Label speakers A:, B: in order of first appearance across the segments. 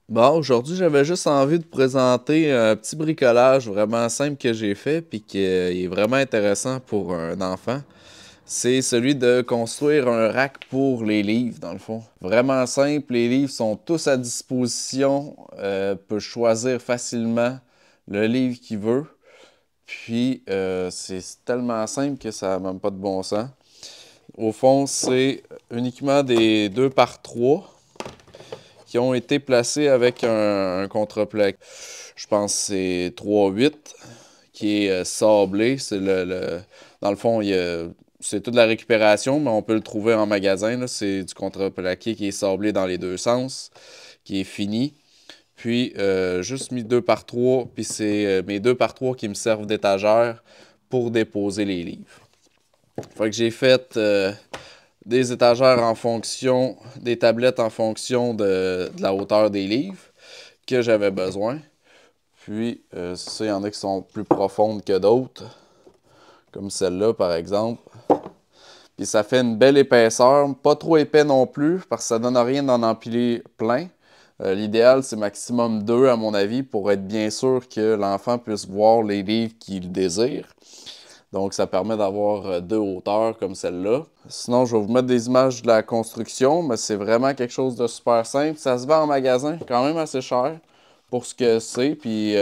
A: Bon, aujourd'hui, j'avais juste envie de présenter un petit bricolage vraiment simple que j'ai fait puis qui est vraiment intéressant pour un enfant. C'est celui de construire un rack pour les livres, dans le fond. Vraiment simple, les livres sont tous à disposition, peut choisir facilement le livre qu'il veut. Puis, c'est tellement simple que ça n'a même pas de bon sens. Au fond, c'est uniquement des 2 par 3 qui ont été placés avec un contreplaqué. Je pense que c'est 3-8 qui est sablé. Dans le fond, c'est toute la récupération, mais on peut le trouver en magasin, là. C'est du contreplaqué qui est sablé dans les deux sens, qui est fini. Puis, juste mis 2 par 3 puis c'est mes 2 par 3 qui me servent d'étagère pour déposer les livres. Fait que j'ai fait des étagères en fonction, des tablettes en fonction de la hauteur des livres que j'avais besoin. Puis, c'est ça, il y en a qui sont plus profondes que d'autres, comme celle-là par exemple. Puis ça fait une belle épaisseur, pas trop épais non plus, parce que ça donne rien d'en empiler plein. L'idéal, c'est maximum 2 à mon avis, pour être bien sûr que l'enfant puisse voir les livres qu'il désire. Donc, ça permet d'avoir deux hauteurs comme celle-là. Sinon, je vais vous mettre des images de la construction, mais c'est vraiment quelque chose de super simple. Ça se vend en magasin, quand même assez cher pour ce que c'est. Puis,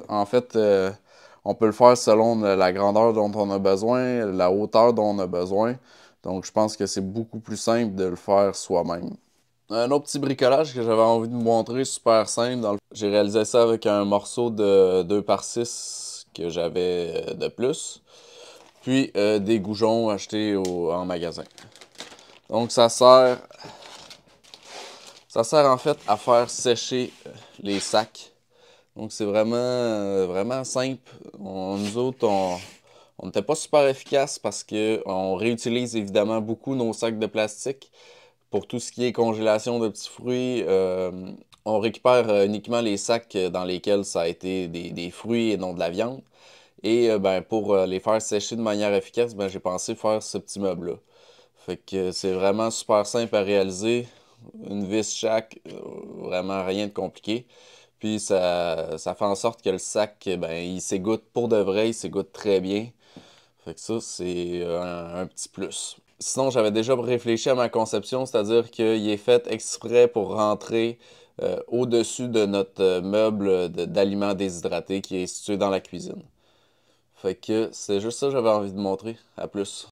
A: en fait, on peut le faire selon la grandeur dont on a besoin, la hauteur dont on a besoin. Donc, je pense que c'est beaucoup plus simple de le faire soi-même. Un autre petit bricolage que j'avais envie de vous montrer, super simple. J'ai réalisé ça avec un morceau de 2 par 6 que j'avais de plus. Puis des goujons achetés en magasin. Donc ça sert en fait à faire sécher les sacs. Donc c'est vraiment simple. Nous autres, on n'était pas super efficace parce qu'on réutilise évidemment beaucoup nos sacs de plastique. Pour tout ce qui est congélation de petits fruits, on récupère uniquement les sacs dans lesquels ça a été des fruits et non de la viande. Et ben, pour les faire sécher de manière efficace, ben, j'ai pensé faire ce petit meuble-là. Fait que c'est vraiment super simple à réaliser. Une vis chaque, vraiment rien de compliqué. Puis ça fait en sorte que le sac, ben, il s'égoutte pour de vrai, il s'égoutte très bien. Fait que ça, c'est un petit plus. Sinon, j'avais déjà réfléchi à ma conception, c'est-à-dire qu'il est fait exprès pour rentrer au-dessus de notre meuble d'aliments déshydratés qui est situé dans la cuisine. Fait que c'est juste ça que j'avais envie de montrer. À plus.